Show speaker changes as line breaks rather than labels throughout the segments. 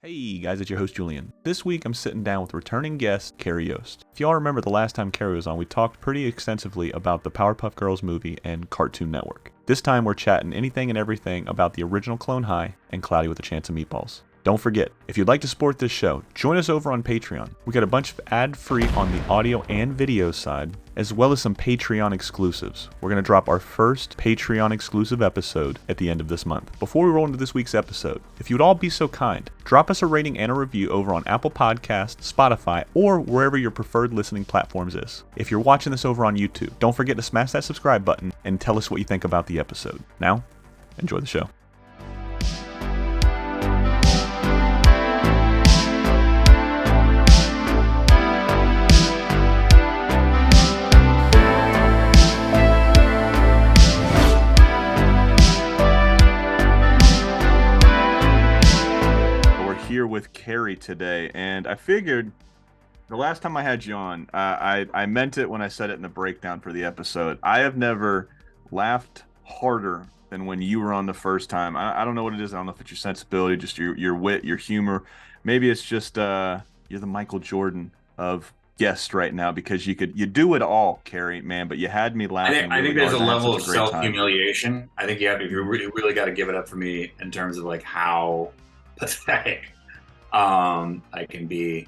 Hey guys, it's your host Julian. This week I'm sitting down with returning guest Carey Yost. If y'all remember the last time Carey was on, we talked pretty extensively about the Powerpuff Girls movie and Cartoon Network. This time we're chatting anything and everything about the original Clone High and Cloudy with a Chance of Meatballs. Don't forget, if you'd like to support this show, join us over on Patreon. We got a bunch of ad-free on the audio and video side, as well as some Patreon exclusives. We're going to drop our first Patreon exclusive episode at the end of this month. Before we roll into this week's episode, if you'd all be so kind, drop us a rating and a review over on Apple Podcasts, Spotify, or wherever your preferred listening platforms is. If you're watching this over on YouTube, don't forget to smash that subscribe button and tell us what you think about the episode. Now, enjoy the show. Here with Carey today, and I figured the last time I had you on, I meant it when I said it in the breakdown for the episode. I have never laughed harder than when you were on the first time. I don't know what it is. I don't know if it's your sensibility, just your wit, your humor. Maybe it's just you're the Michael Jordan of guests right now, because you do it all, Carey, man. But you had me laughing.
I think there's a level of self-humiliation. I think you really got to give it up for me in terms of like how pathetic I can be,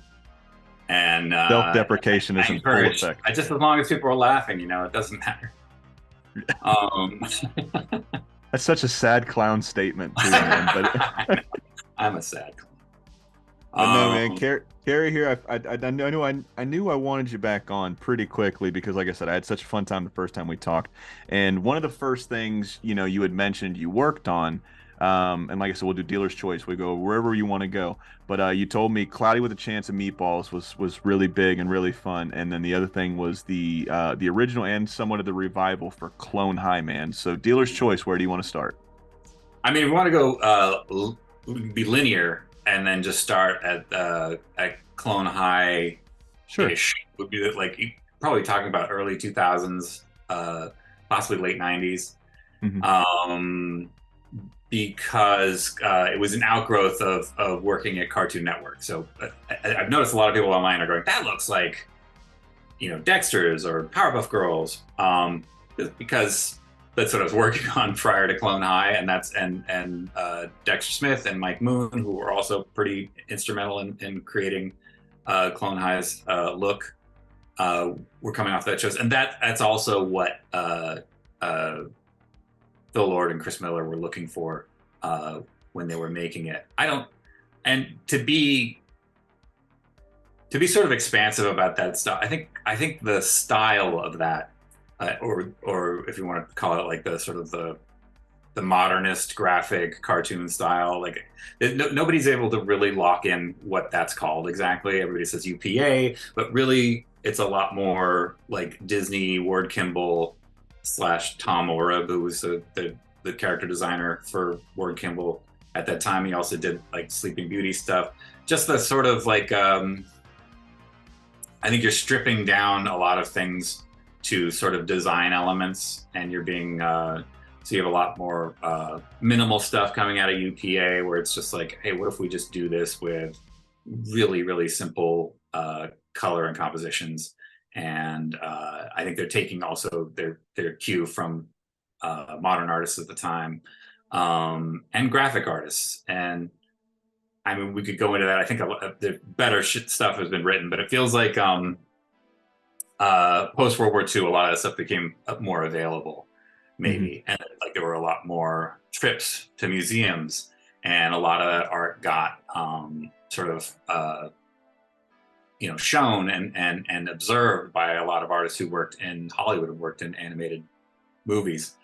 and
self-deprecation is in full effect.
Just as long as people are laughing, it doesn't matter.
That's such a sad clown statement too, man. But
I'm a sad
clown. No, man, Carey here. I knew I wanted you back on pretty quickly because, like I said, I had such a fun time the first time we talked, and one of the first things you had mentioned you worked on. And like I said, we'll do dealer's choice. We go wherever you want to go. But you told me Cloudy with a Chance of Meatballs was really big and really fun. And then the other thing was the original and somewhat of the revival for Clone High, man. So dealer's choice, where do you want to start?
I mean, we want to go be linear and then just start at Clone High.
Sure.
Would be like probably talking about early 2000s, possibly late 90s. Mm-hmm. Because it was an outgrowth of working at Cartoon Network. So I've noticed a lot of people online are going, that looks like, Dexter's or Powerpuff Girls, because that's what I was working on prior to Clone High, and that's and Dexter Smith and Mike Moon, who were also pretty instrumental in creating Clone High's look, were coming off that shows, and that's also what Phil Lord and Chris Miller were looking for when they were making it. And to be sort of expansive about that stuff, I think the style of that, or if you want to call it like the sort of the modernist graphic cartoon style, like nobody's able to really lock in what that's called exactly. Everybody says UPA, but really it's a lot more like Disney, Ward Kimball / Tom Oreb, who was the character designer for Ward Kimball at that time. He also did like Sleeping Beauty stuff. Just the sort of like, I think you're stripping down a lot of things to sort of design elements, and you're being, so you have a lot more minimal stuff coming out of UPA, where it's just like, hey, what if we just do this with really, really simple color and compositions? And I think they're taking also their cue from modern artists at the time, and graphic artists. And I mean, we could go into that. I think the better stuff has been written, but it feels like post World War II, a lot of that stuff became more available, maybe. Mm-hmm. And like there were a lot more trips to museums, and a lot of that art got sort of shown and observed by a lot of artists who worked in Hollywood and worked in animated movies.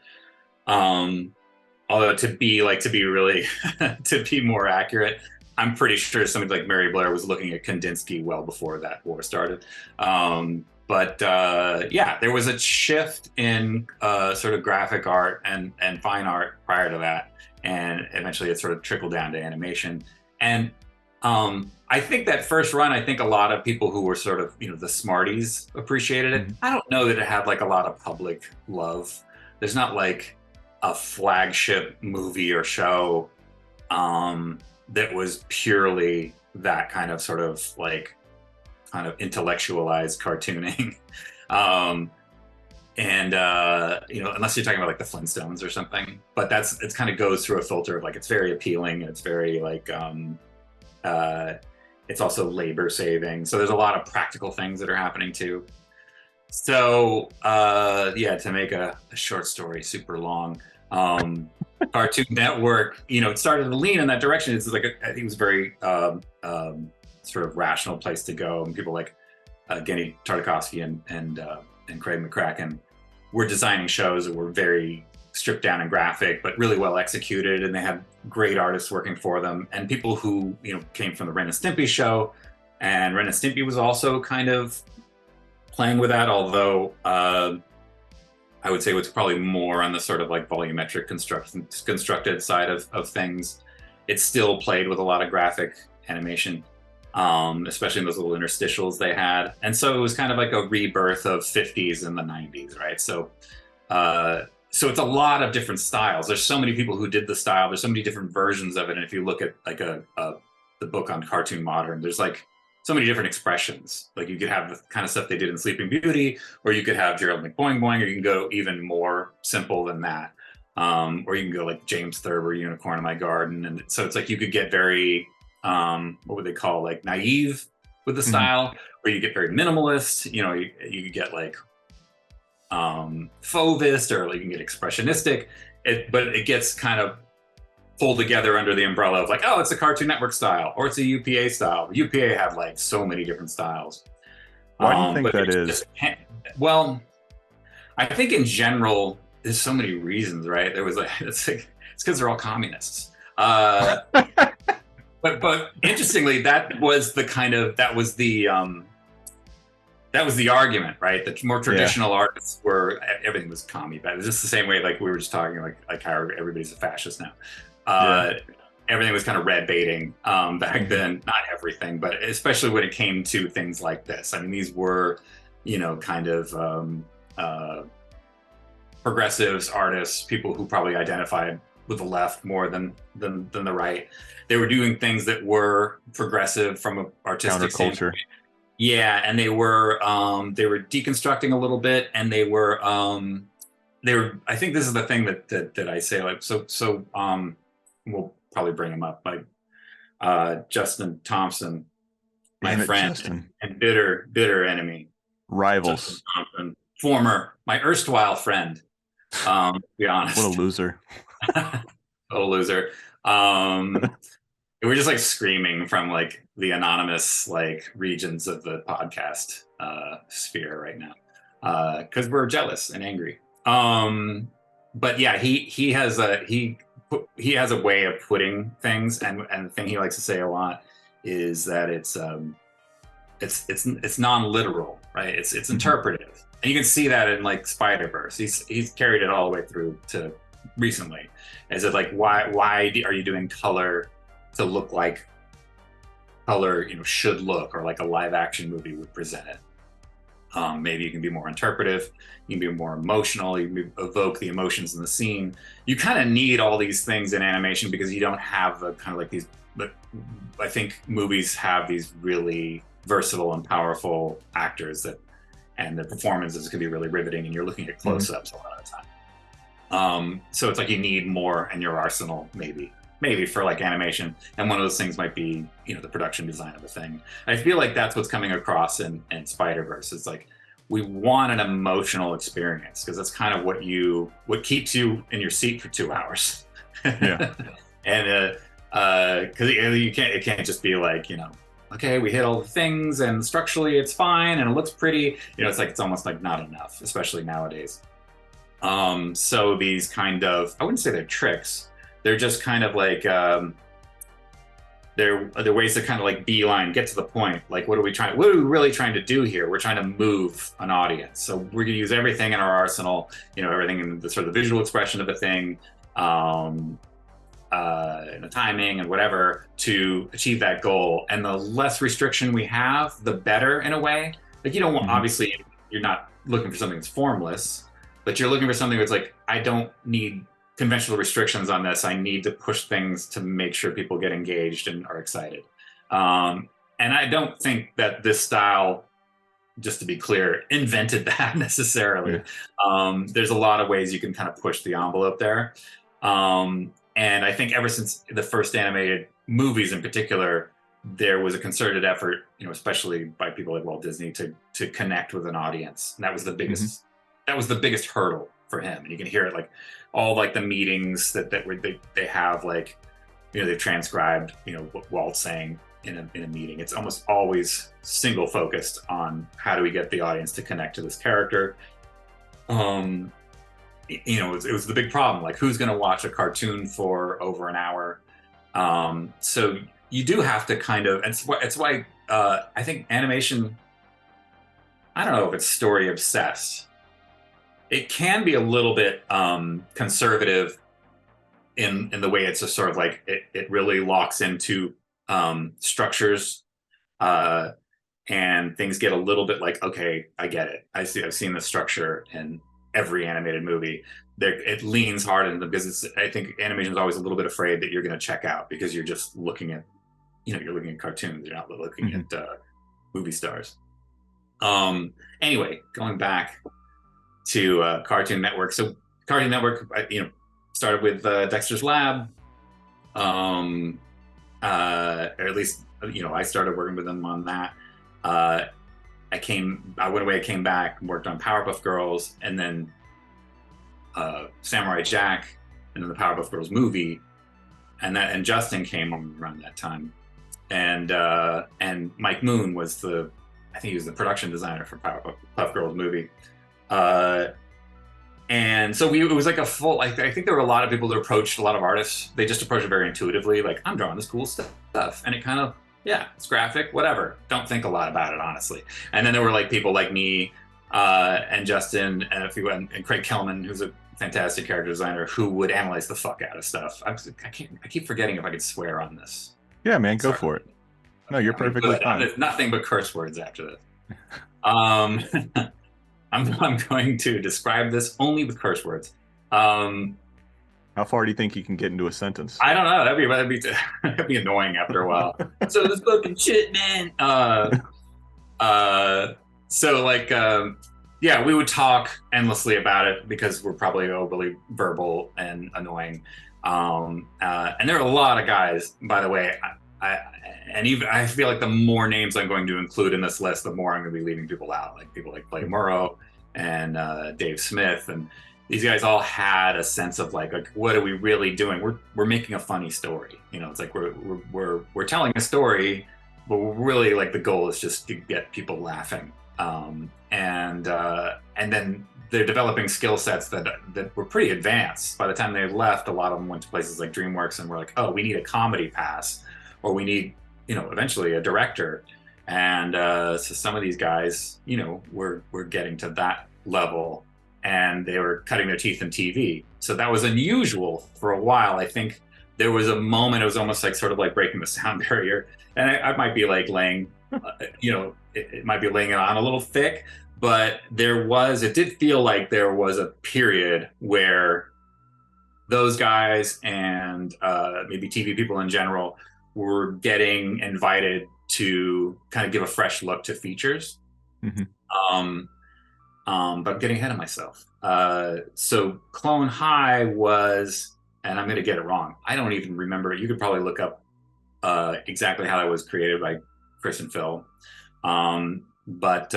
Although to be really to be more accurate, I'm pretty sure somebody like Mary Blair was looking at Kandinsky well before that war started. But there was a shift in sort of graphic art and fine art prior to that, and eventually it sort of trickled down to animation. And I think that first run, I think a lot of people who were sort of, the smarties appreciated it. Mm-hmm. I don't know that it had like a lot of public love. There's not like a flagship movie or show that was purely that kind of sort of like kind of intellectualized cartooning. um, and unless you're talking about like the Flintstones or something, but it's kind of goes through a filter of like, it's very appealing and it's very like it's also labor saving, so there's a lot of practical things that are happening too. So to make a short story super long, Cartoon Network, it started to lean in that direction. It's like I think it was very sort of rational place to go, and people like Genny Tartakovsky and Craig McCracken were designing shows that were very stripped down and graphic, but really well executed, and they had great artists working for them, and people who came from the Ren and Stimpy show, and Ren and Stimpy was also kind of playing with that, although I would say it was probably more on the sort of like volumetric constructed side of things. It still played with a lot of graphic animation, especially in those little interstitials they had. And so it was kind of like a rebirth of 50s and the 90s, right? So it's a lot of different styles. There's so many people who did the style. There's so many different versions of it. And if you look at like the book on Cartoon Modern, there's like so many different expressions. Like you could have the kind of stuff they did in Sleeping Beauty, or you could have Gerald McBoing Boing, or you can go even more simple than that. Or you can go like James Thurber, Unicorn in My Garden. And so it's like you could get very, what would they call, like naive with the style, or you get very minimalist, you could get like Fauvist, or like you can get expressionistic, but it gets kind of pulled together under the umbrella of like, oh, it's a Cartoon Network style, or it's a UPA style. UPA had like so many different styles.
Why do you think that is?
Well, I think in general, there's so many reasons, right? There was like, it's because they're all communists. But interestingly, that was the argument, right? The more traditional artists were, everything was commie, but it was just the same way, like we were just talking, like how everybody's a fascist now. Everything was kind of red baiting back then. Not everything, but especially when it came to things like this. I mean, these were, kind of progressives, artists, people who probably identified with the left more than the right. They were doing things that were progressive from an artistic
counterculture.
Yeah, and they were deconstructing a little bit, and they were I think this is the thing that I say, like, so we'll probably bring him up, like Justin Thompson, my friend and bitter enemy,
rivals,
Justin Thompson, my erstwhile friend, to be honest.
What a loser.
Total loser. We're just like screaming from like the anonymous like regions of the podcast sphere right now, because we're jealous and angry. But yeah, he has a way of putting things, and the thing he likes to say a lot is that it's non-literal, right? It's interpretive, and you can see that in like Spider-Verse. He's carried it all the way through to recently. Is it like why are you doing color to look like color should look, or like a live action movie would present it? Maybe you can be more interpretive, you can be more emotional, you can evoke the emotions in the scene. You kind of need all these things in animation because you don't have the kind of like these, but I think movies have these really versatile and powerful actors and the performances can be really riveting, and you're looking at close-ups a lot of the time. So it's like you need more in your arsenal, maybe for like animation, and one of those things might be the production design of a thing. I feel like that's what's coming across in Spider-Verse. It's like we want an emotional experience, because that's kind of what keeps you in your seat for 2 hours.
Yeah.
And because it can't just be like okay, we hit all the things and structurally it's fine and it looks pretty. It's like it's almost like not enough, especially nowadays. So these kind of, I wouldn't say they're tricks, they're just kind of like they're ways to kind of like beeline, get to the point. Like, what are we really trying to do here? We're trying to move an audience. So we're gonna use everything in our arsenal, everything in the sort of the visual expression of a thing, and the timing and whatever, to achieve that goal. And the less restriction we have, the better, in a way. Like, you don't want, obviously you're not looking for something that's formless, but you're looking for something that's like, I don't need conventional restrictions on this. I need to push things to make sure people get engaged and are excited. And I don't think that this style, just to be clear, invented that necessarily. Yeah. There's a lot of ways you can kind of push the envelope there. And I think ever since the first animated movies in particular, there was a concerted effort, especially by people like Walt Disney, to connect with an audience. And that was the biggest, that was the biggest hurdle for him. And you can hear it like all like the meetings that they have, like, they've transcribed, what Walt's saying in a meeting. It's almost always single focused on how do we get the audience to connect to this character. It was the big problem, like who's going to watch a cartoon for over an hour. So you do have to kind of, it's why I think animation, I don't know if it's story obsessed. It can be a little bit conservative in the way it's just sort of like it really locks into structures, and things get a little bit like, okay, I get it. I've seen the structure in every animated movie. It leans hard into them because I think animation is always a little bit afraid that you're going to check out because you're just looking at, you're looking at cartoons. You're not looking at movie stars. Anyway, going back to Cartoon Network. So Cartoon Network, started with Dexter's Lab, or at least I started working with them on that. I went away, I came back, worked on Powerpuff Girls, and then Samurai Jack, and then the Powerpuff Girls movie, and Justin came around that time, and Mike Moon was I think he was the production designer for Powerpuff Girls movie. And so it was like a full, like, I think there were a lot of people that approached a lot of artists. They just approached it very intuitively, like, I'm drawing this cool stuff. And it kind of, yeah, it's graphic, whatever. Don't think a lot about it, honestly. And then there were like people like me, and Justin, and Craig Kellman, who's a fantastic character designer, who would analyze the fuck out of stuff. I keep forgetting if I could swear on this.
Yeah, man, go for it. No, you're perfectly fine.
There's nothing but curse words after this. I'm going to describe this only with curse words.
How far do you think you can get into a sentence?
I don't know. That'd be annoying after a while. So this fucking shit, man. So like, yeah, we would talk endlessly about it because we're probably overly verbal and annoying. And there are a lot of guys, by the way. I feel like the more names I'm going to include in this list, the more I'm going to be leaving people out, like people like Blake Morrow and Dave Smith, and these guys all had a sense of like what are we really doing? We're making a funny story, It's like we're telling a story, but we're really like the goal is just to get people laughing, and then they're developing skill sets that were pretty advanced. By the time they left, a lot of them went to places like DreamWorks and were like, oh, we need a comedy pass, or we need eventually a director. And so some of these guys, were getting to that level, and they were cutting their teeth in TV. So that was unusual for a while. I think there was a moment, it was almost like sort of like breaking the sound barrier. And I might be like laying, it might be laying it on a little thick, but it did feel like there was a period where those guys and maybe TV people in general were getting invited to kind of give a fresh look to features. But I'm getting ahead of myself. So Clone High was, and I'm going to get it wrong, I don't even remember. You could probably look up exactly how that was created by Chris and Phil. But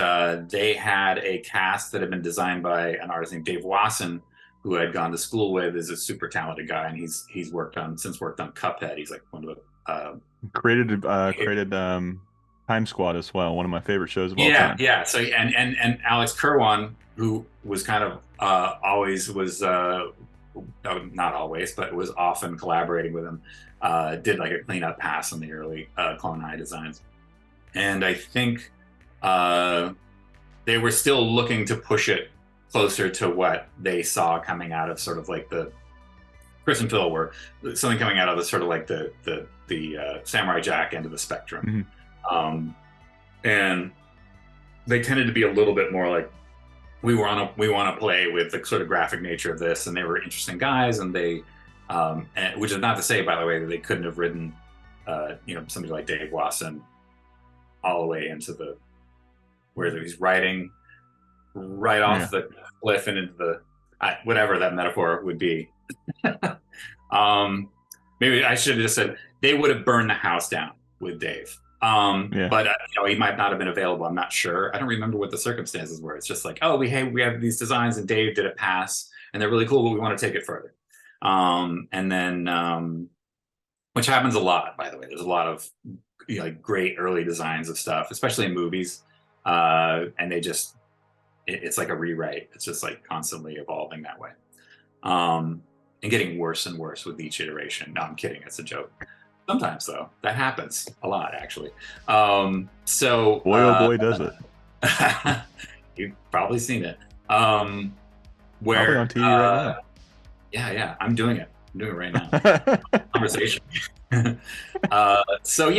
they had a cast that had been designed by an artist named Dave Wasson, who I'd gone to school with, is a super talented guy, and he's worked on Cuphead. He's like one of the
created Time Squad as well, one of my favorite shows of all time. Yeah.
So and Alex Kerwan, who was kind of always was not always, but was often collaborating with him, did like a cleanup pass on the early Clone High designs, and I think they were still looking to push it closer to what they saw coming out of sort of like the Chris and Phil were something coming out of the sort of like the Samurai Jack end of the spectrum. And they tended to be a little bit more like we want to play with the sort of graphic nature of this, and they were interesting guys, and they, and, which is not to say, by the way, that they couldn't have written, somebody like Dave Wasson all the way into the where he's writing right off the cliff and into the whatever that metaphor would be. Maybe I should have just said they would have burned the house down with Dave. But he might not have been available. I'm not sure. I don't remember what the circumstances were. It's just like, oh, we have these designs, and Dave did a pass, and they're really cool, but we want to take it further. And then, which happens a lot, by the way. There's a lot of great early designs of stuff, especially in movies, and they just it's like a rewrite. It's just like constantly evolving that way, and getting worse and worse with each iteration. No, I'm kidding. It's a joke. Sometimes, though, that happens a lot, actually. So
boy, oh boy, does it.
You've probably seen it.
Probably on TV right now.
Yeah, I'm doing it. I'm doing it right now. Conversation. So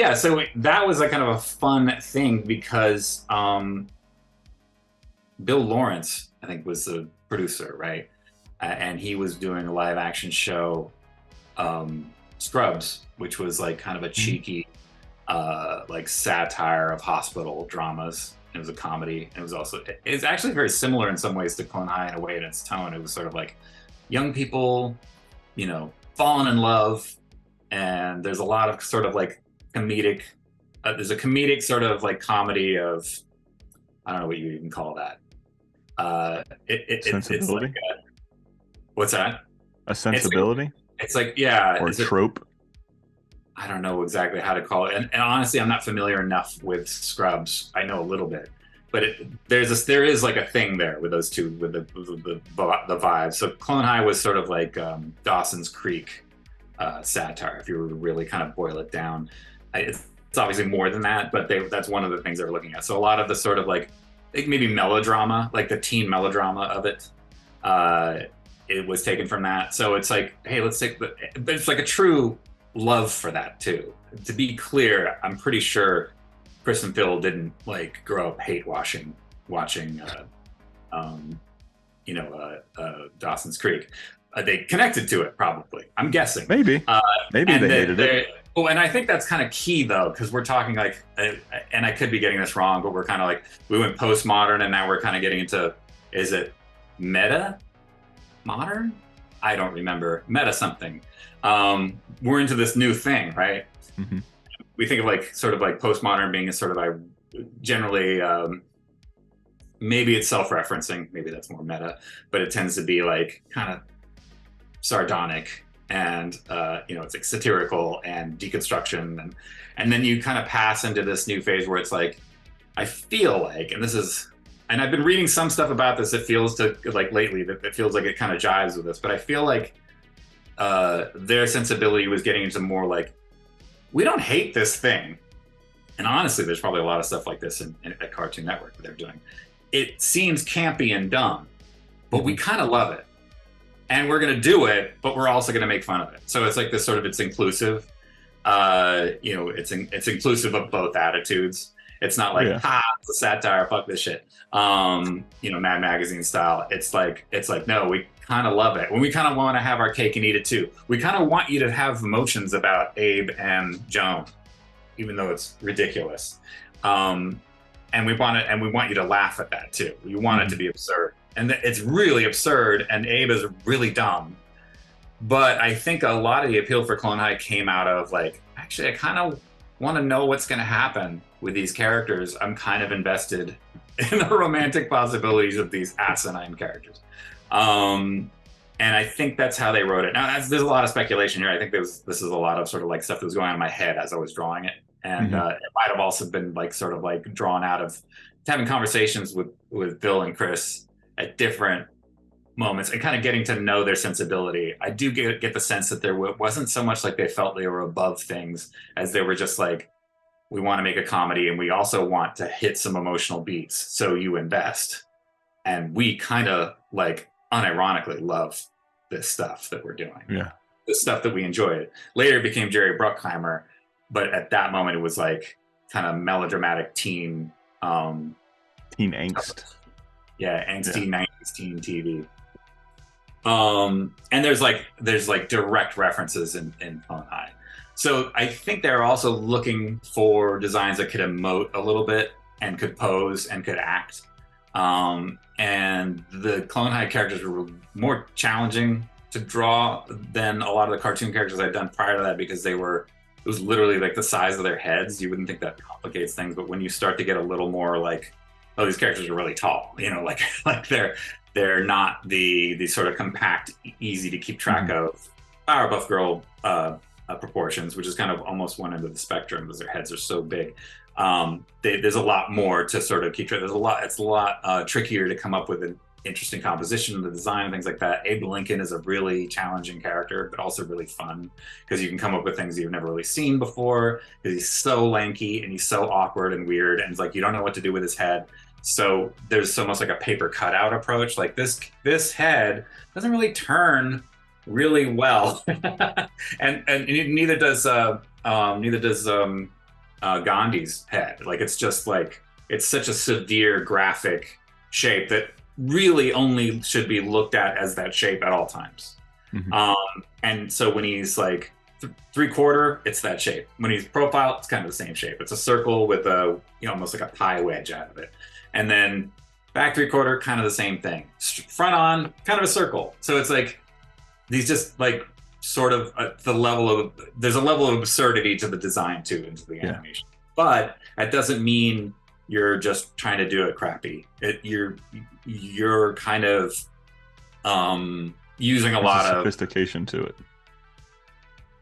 that was a kind of a fun thing because Bill Lawrence, I think, was the producer, right? And he was doing a live action show, Scrubs, which was like kind of a cheeky, like satire of hospital dramas. It was a comedy. And it was also, it's actually very similar in some ways to Clone High in a way in its tone. It was sort of like young people, falling in love. And there's a lot of sort of like comedic, there's a comedic sort of like comedy of, I don't know what you even call that.
Sensibility?
It's like what's that?
A sensibility?
It's like, yeah.
Or a trope?
I don't know exactly how to call it. And honestly, I'm not familiar enough with Scrubs. I know a little bit. But there is like a thing there with those two, with the vibes. So Clone High was sort of like Dawson's Creek satire, if you were to really kind of boil it down. It's obviously more than that, but that's one of the things they were looking at. So a lot of the sort of like maybe melodrama, like the teen melodrama of it, it was taken from that. So it's like, hey, let's take but it's like a true love for that too. To be clear, I'm pretty sure Chris and Phil didn't like grow up watching Dawson's Creek. They connected to it, probably. I'm guessing.
Maybe they hated it.
Oh, and I think that's kind of key though, because we're talking like, and I could be getting this wrong, but we're kind of like, we went postmodern, and now we're kind of getting into, is it meta modern? I don't remember. Meta something. We're into this new thing, right?
Mm-hmm.
We think of like sort of like postmodern being a sort of like generally maybe it's self-referencing, maybe that's more meta, but it tends to be like kind of sardonic and it's like satirical and deconstruction, and then you kind of pass into this new phase where it's like, I feel like, and I've been reading some stuff about this, it feels to like lately that it feels like it kind of jives with this, but I feel like their sensibility was getting into more like, we don't hate this thing. And honestly, there's probably a lot of stuff like this at Cartoon Network that they're doing. It seems campy and dumb, but we kind of love it. And we're going to do it, but we're also going to make fun of it. So it's like this sort of, it's inclusive. It's inclusive of both attitudes. It's not like, it's a satire, fuck this shit. Mad Magazine style. It's like, no, we kind of love it. When we kind of want to have our cake and eat it too. We kind of want you to have emotions about Abe and Joan, even though it's ridiculous. And we want you to laugh at that too. We want it to be absurd. And it's really absurd, and Abe is really dumb. But I think a lot of the appeal for Clone High came out of like, actually, I kind of want to know what's going to happen with these characters. I'm kind of invested in the romantic possibilities of these asinine characters. And I think that's how they wrote it. Now, there's a lot of speculation here. I think this is a lot of sort of like stuff that was going on in my head as I was drawing it. And it might have also been like sort of like drawn out of having conversations with Bill and Chris at different moments and kind of getting to know their sensibility. I do get the sense that there wasn't so much like they felt they were above things as they were just like, we want to make a comedy and we also want to hit some emotional beats. So you invest. And we kind of like unironically love this stuff that we're doing.
Yeah.
The stuff that we enjoyed. Later it became Jerry Bruckheimer, but at that moment it was like kind of melodramatic teen
angst.
Yeah, angsty
Yeah.
90s teen TV. And there's like direct references in Clone High. So I think they're also looking for designs that could emote a little bit and could pose and could act. And the Clone High characters were more challenging to draw than a lot of the cartoon characters I'd done prior to that, because it was literally like the size of their heads. You wouldn't think that complicates things, but when you start to get a little more like, oh, these characters are really tall, you know, like they're not the sort of compact, easy to keep track of Powerpuff Girl proportions, which is kind of almost one end of the spectrum because their heads are so big. There's a lot more to sort of keep track. It's a lot trickier to come up with an interesting composition, the design, and things like that. Abe Lincoln is a really challenging character, but also really fun because you can come up with things you've never really seen before, because he's so lanky and he's so awkward and weird, and it's like you don't know what to do with his head. So there's almost like a paper cutout approach. Like this head doesn't really turn really well, and neither does Gandhi's head. Like it's just like it's such a severe graphic shape that really only should be looked at as that shape at all times. And so when he's like three-quarter, it's that shape. When he's profile, it's kind of the same shape. It's a circle with a, you know, almost like a pie wedge out of it. And then back three-quarter, kind of the same thing. Front on, kind of a circle. So it's like these just like sort of there's a level of absurdity to the design too, into the animation. But that doesn't mean you're just trying to do it crappy. You're kind of using a lot of
sophistication to it.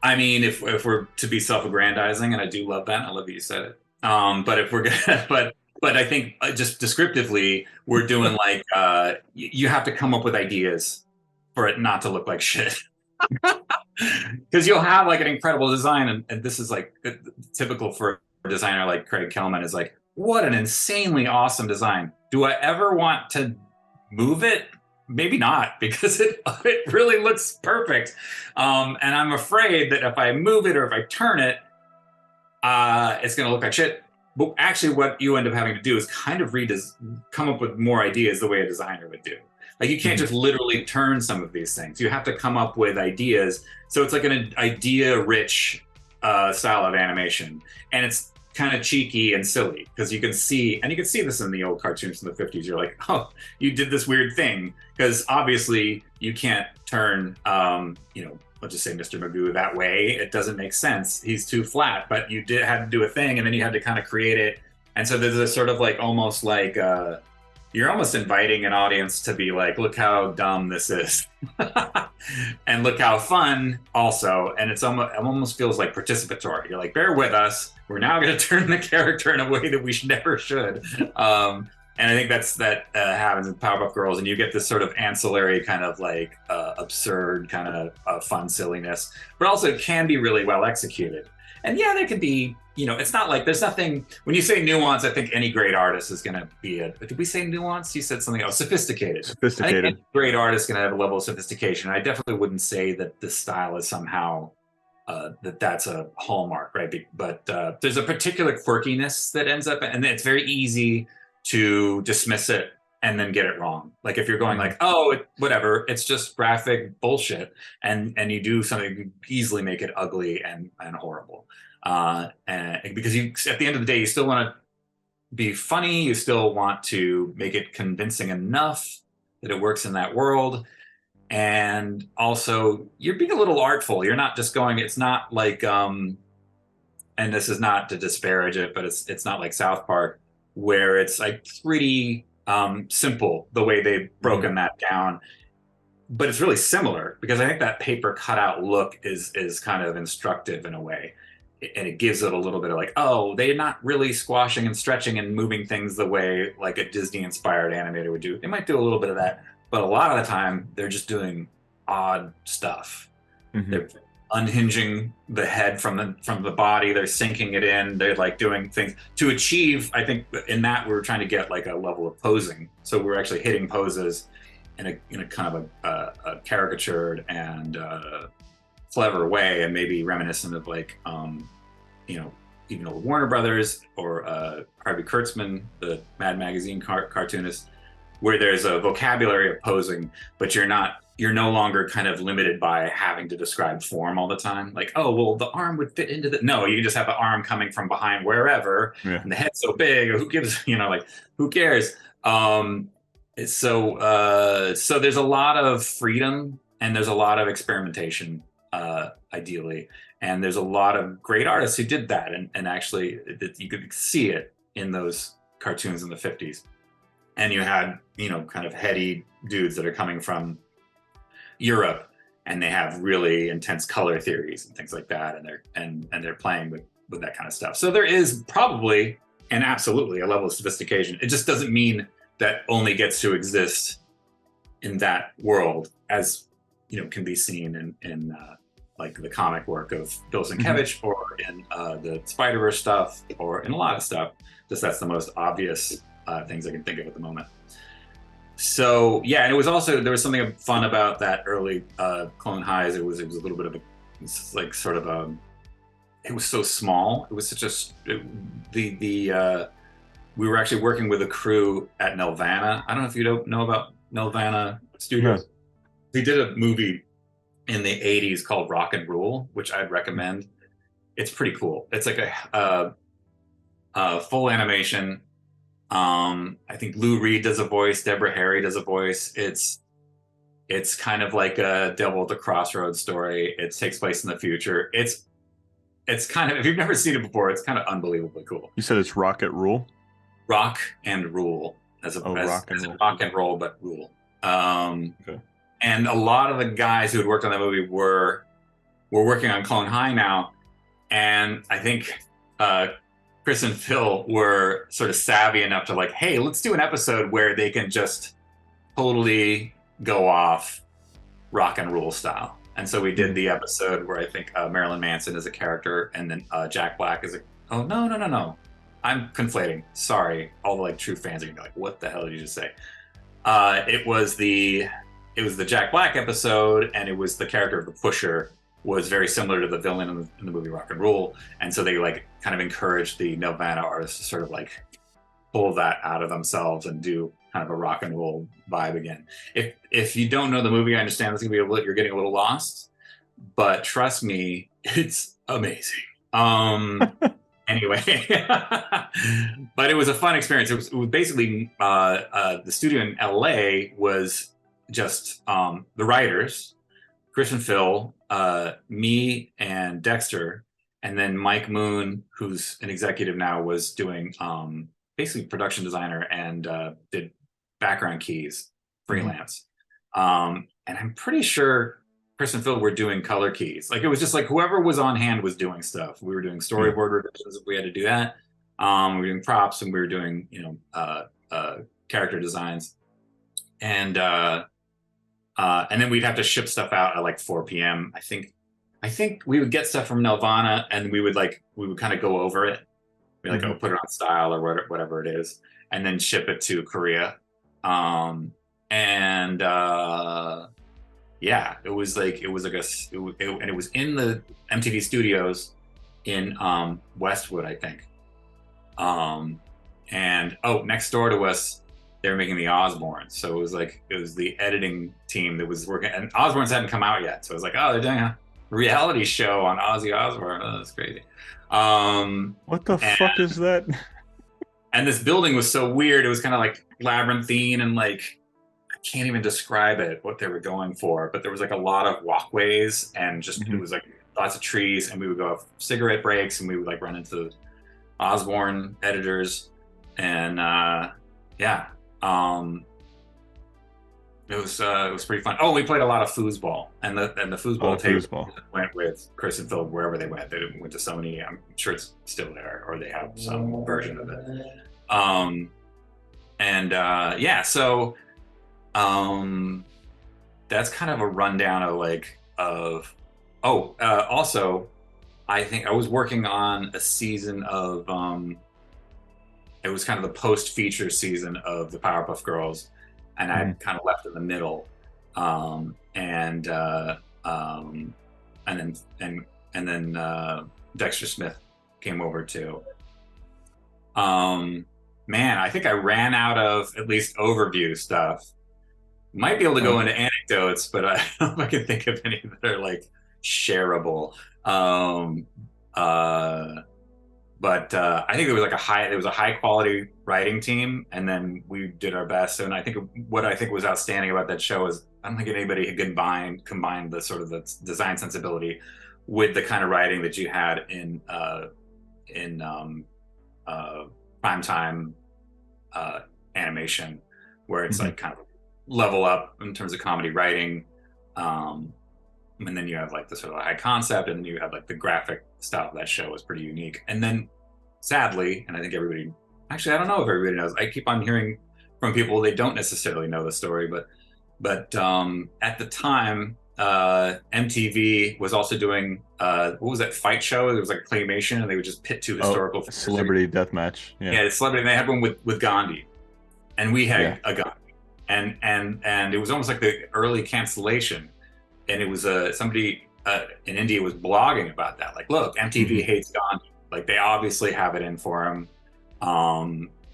I mean, if we're to be self-aggrandizing, and I do love that, and I love that you said it. But if we're gonna, but I think just descriptively, we're doing like you have to come up with ideas for it not to look like shit. Because you'll have like an incredible design, and this is like typical for a designer like Craig Kellman, is like, what an insanely awesome design. Do I ever want to move it? Maybe not, because it really looks perfect. And I'm afraid that if I move it or if I turn it, it's going to look like shit. But actually what you end up having to do is kind of come up with more ideas the way a designer would do. Like you can't just literally turn some of these things. You have to come up with ideas. So it's like an idea-rich style of animation. And it's kind of cheeky and silly because you can see this in the old cartoons from the 50s. You're like, oh, you did this weird thing. Because obviously you can't turn, let's just say Mr. Magoo that way. It doesn't make sense. He's too flat, but you had to do a thing, and then you had to kind of create it. And so there's a sort of like almost like you're almost inviting an audience to be like, look how dumb this is, and look how fun also. And it almost feels like participatory. You're like, bear with us. We're now going to turn the character in a way that we never should. And I think that happens in Powerpuff Girls, and you get this sort of ancillary kind of like absurd kind of fun silliness, but also it can be really well executed. And yeah, there could be, it's not like there's nothing, when you say nuance, I think any great artist is going to be did we say nuance? You said something else, sophisticated. I think any great artist is going to have a level of sophistication. I definitely wouldn't say that this style is somehow, that's a hallmark, right? But there's a particular quirkiness that ends up, and it's very easy to dismiss it and then get it wrong. Like if you're going like, oh, whatever, it's just graphic bullshit, and you do something, you easily make it ugly and horrible. And because at the end of the day, you still want to be funny, you still want to make it convincing enough that it works in that world. And also you're being a little artful. You're not just going, it's not like, and this is not to disparage it, but it's not like South Park, where it's like pretty simple the way they've broken that down, but it's really similar, because I think that paper cutout look is kind of instructive in a way, and it gives it a little bit of like, oh, they're not really squashing and stretching and moving things the way like a Disney inspired animator would do. They might do a little bit of that, but a lot of the time they're just doing odd stuff. They're unhinging the head from the body, they're sinking it in, they're like doing things to achieve, I think in that we're trying to get like a level of posing, so we're actually hitting poses in a kind of a caricatured and clever way, and maybe reminiscent of like even old Warner Brothers or Harvey Kurtzman, the Mad Magazine cartoonist, where there's a vocabulary of posing, but you're no longer kind of limited by having to describe form all the time. Like, oh, well, the arm would fit into the, no, you can just have the arm coming from behind wherever,
Yeah.
and the head's so big, who gives, like, who cares? So there's a lot of freedom and there's a lot of experimentation, ideally. And there's a lot of great artists who did that. And actually, you could see it in those cartoons in the 50s. And you had, kind of heady dudes that are coming from Europe, and they have really intense color theories and things like that, and they're playing with that kind of stuff. So there is probably and absolutely a level of sophistication. It just doesn't mean that only gets to exist in that world, as can be seen in like the comic work of Bill Sienkiewicz, or in the Spider-Verse stuff, or in a lot of stuff. Just that's the most obvious things I can think of at the moment. So yeah, and it was also, there was something fun about that early Clone Highs. It was a little bit of it was so small. It was such a we were actually working with a crew at Nelvana. I don't know if you don't know about Nelvana Studios.
No.
They did a movie in the 80s called Rock and Rule, which I'd recommend. It's pretty cool. It's like a full animation. I think Lou Reed does a voice, Deborah Harry does a voice. It's kind of like a Devil at the Crossroads story. It takes place in the future. It's kind of, if you've never seen it before, it's kind of unbelievably cool.
You said it's Rocket Rule?
Rock and Rule, rock and roll, but rule. Okay. And a lot of the guys who had worked on that movie were working on Clone High now, and I think Chris and Phil were sort of savvy enough to like, hey, let's do an episode where they can just totally go off rock and roll style. And so we did the episode where I think Marilyn Manson is a character, and then Jack Black is oh, no. I'm conflating. Sorry. All the like true fans are gonna be like, what the hell did you just say? It was the Jack Black episode, and it was the character of the Pusher was very similar to the villain in the movie Rock and Roll. And so they like kind of encouraged the Nelvana artists to sort of like pull that out of themselves and do kind of a rock and roll vibe again. If you don't know the movie, I understand you're getting a little lost, but trust me, it's amazing. Anyway, but it was a fun experience. It was basically the studio in LA was just the writers, Chris and Phil, me and Dexter, and then Mike Moon, who's an executive now, was doing basically production designer and did background keys freelance. And I'm pretty sure Chris and Phil were doing color keys. Like it was just like whoever was on hand was doing stuff. We were doing storyboard revisions if we had to do that. We were doing props, and we were doing character designs, and then we'd have to ship stuff out at like 4 p.m. I think we would get stuff from Nelvana, and we would kind of go over it. We'd like, oh, put it on style or whatever it is, and then ship it to Korea. Yeah, it was in the MTV studios in Westwood, I think. And next door to us, they were making the Osbournes. So it was the editing team that was working, and Osbournes hadn't come out yet. So it was like, oh, they're doing a reality show on Ozzy Osbourne. Oh, that's crazy.
What the fuck is that?
And this building was so weird. It was kind of like labyrinthine, and like, I can't even describe it, what they were going for, but there was like a lot of walkways, and just it was like lots of trees, and we would go have cigarette breaks, and we would like run into Osbourne editors, and it was pretty fun. Oh, we played a lot of foosball, and the foosball tape went with Chris and Phil wherever they went. They went to Sony. I'm sure it's still there, or they have some version of it. So that's kind of a rundown of also, I think I was working on a season of it was kind of the post-feature season of the Powerpuff Girls, and I kind of left in the middle, and then Dexter Smith came over too. man, I think I ran out of at least overview stuff. Might be able to
Huh.
go into anecdotes, but I don't know if I can think of any that are like shareable. Um, uh, but I think there was a high quality writing team, and then we did our best. And I think what I think was outstanding about that show is I don't think anybody had combined the sort of the design sensibility with the kind of writing that you had in uh, primetime uh, animation, where it's
Hmm.
like kind of level up in terms of comedy writing. Um, and then you have like the sort of high concept, and then you have like the graphic style of that show was pretty unique. And then sadly, and I think everybody, actually, I don't know if everybody knows, I keep on hearing from people they don't necessarily know the story, but at the time, MTV was also doing what was that fight show? It was like a claymation, and they would just pit two
Oh,
historical
a
figures together.
celebrity death match. Yeah.
Yeah, it's celebrity. And they had one with Gandhi, and we
Yeah.
had a Gandhi, and it was almost like the early cancellation, and it was somebody in India was blogging about that. Like, look, MTV
Hmm.
hates Gandhi. Like, they obviously have it in for him.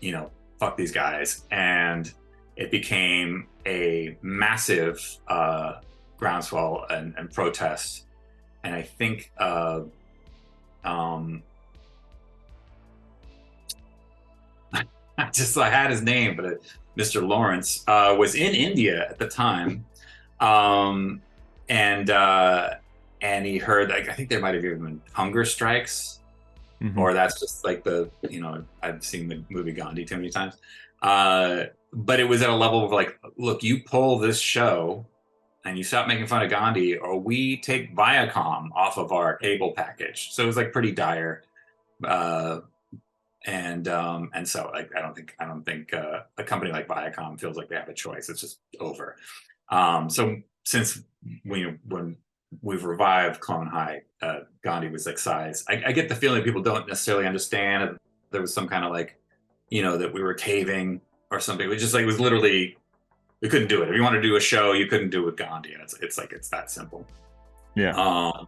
You know, fuck these guys, and it became a massive groundswell and protest. And I think um, I had his name, but Mr. Lawrence was in India at the time, um, and uh, and he heard like I think there might have even been hunger strikes,
Hmm.
or that's just like I've seen the movie Gandhi too many times, but it was at a level of like, look, you pull this show and you stop making fun of Gandhi, or we take Viacom off of our cable package. So it was like pretty dire. Uh, and so like I don't think a company like Viacom feels like they have a choice. It's just over. So since when we've revived Clone High, Gandhi was excised. I get the feeling people don't necessarily understand. There was some kind of like, that we were caving or something. It was just like it was literally we couldn't do it. If you want to do a show, you couldn't do it with Gandhi, and it's like it's that simple.
Yeah.
Um,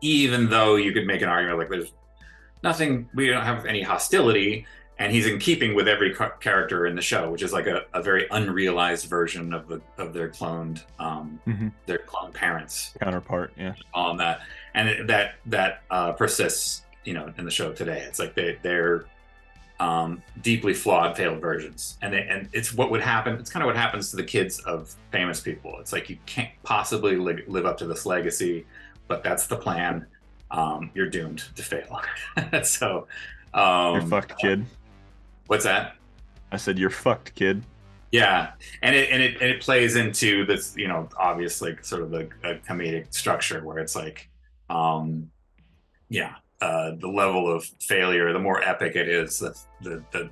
Even though you could make an argument like there's nothing, we don't have any hostility, and he's in keeping with every character in the show, which is like a very unrealized version of
Hmm.
their clone parents
Counterpart. Yeah.
on that, and that persists, in the show today. It's like they're deeply flawed, failed versions, and it's what would happen. It's kind of what happens to the kids of famous people. It's like you can't possibly live up to this legacy, but that's the plan. You're doomed to fail. So,
You're
um,
fucked, kid.
what's that?
I said you're fucked, kid.
Yeah, and it plays into this, obviously sort of a comedic structure where it's like, um, yeah, the level of failure, the more epic it is, the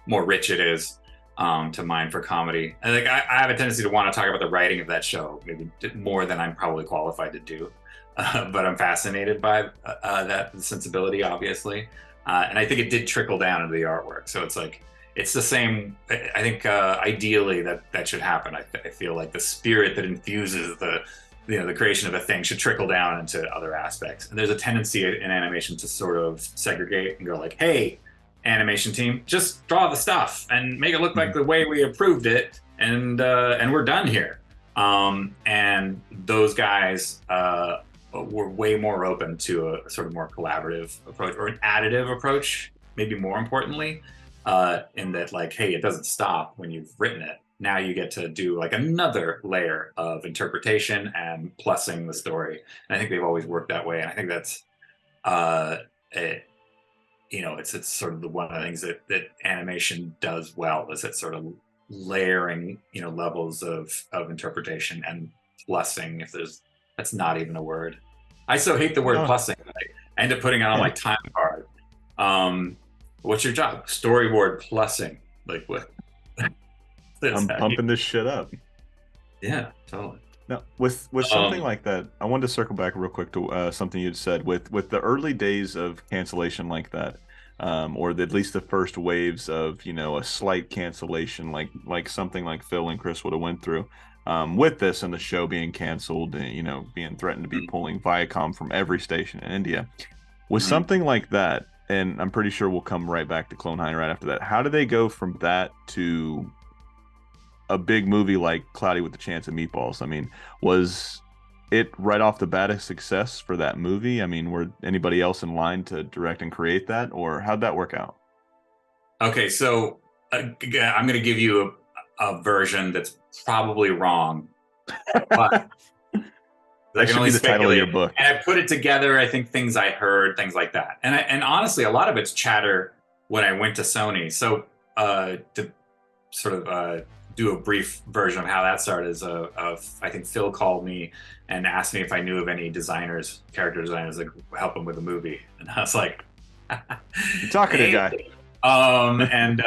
more rich it is to mine for comedy. And like I have a tendency to want to talk about the writing of that show, maybe more than I'm probably qualified to do. But I'm fascinated by that sensibility, obviously, and I think it did trickle down into the artwork. So it's like it's the same. I think ideally that should happen. I feel like the spirit that infuses the creation of a thing should trickle down into other aspects. And there's a tendency in animation to sort of segregate and go like, hey, animation team, just draw the stuff and make it look like
Hmm.
the way we approved it, and we're done here. And those guys were way more open to a sort of more collaborative approach or an additive approach, maybe more importantly, in that like, hey, it doesn't stop when you've written it. Now you get to do like another layer of interpretation and plussing the story. And I think they've always worked that way. And I think that's uh, it, it's sort of the one of the things that animation does well is it sort of layering, levels of interpretation and plussing. If there's That's not even a word. I so hate the word
No.
plussing. I end up putting it on
Yeah.
my time card. Um, what's your job? Storyboard plussing. Like what?
I'm pumping this shit up.
Yeah, totally.
Now, with something
Um,
like that, I wanted to circle back real quick to something you'd said with the early days of cancellation like that, or at least the first waves of a slight cancellation, like something like Phil and Chris would have went through. With this and the show being canceled, and being threatened to be pulling Viacom from every station in India, with
mhm.
something like that. and I'm pretty sure we'll come right back to Clone High right after that. How do they go from that to a big movie like Cloudy with the Chance of Meatballs? I mean, was it right off the bat a success for that movie? I mean, were anybody else in line to direct and create that, or how'd that work out?
Okay, so again, I'm going to give you a version that's probably wrong, but I
That
can
should be
only
the title of
speculate.
your book.
And I put it together. I think things I heard, things like that, and honestly, a lot of it's chatter when I went to Sony. So to sort of do a brief version of how that started is I think Phil called me and asked me if I knew of any designers, character designers that could help him with the movie, and I was like,
You're talking to a
hey.
guy.
And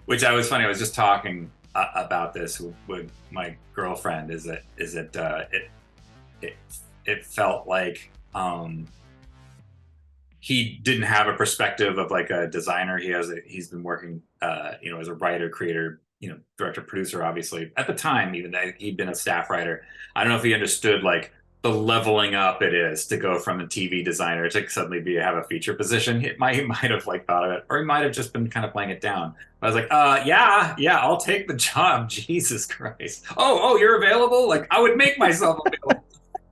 which I was funny. I was just talking about this with my girlfriend. Is that it it felt like he didn't have a perspective of like a designer. He's been working as a writer, creator, director, producer, obviously. At the time, even that he'd been a staff writer. I don't know if he understood like the leveling up it is to go from a TV designer to suddenly have a feature position. He might have like thought of it, or he might have just been kind of playing it down. I was like, yeah, I'll take the job. Jesus Christ. Oh, you're available? Like, I would make myself available.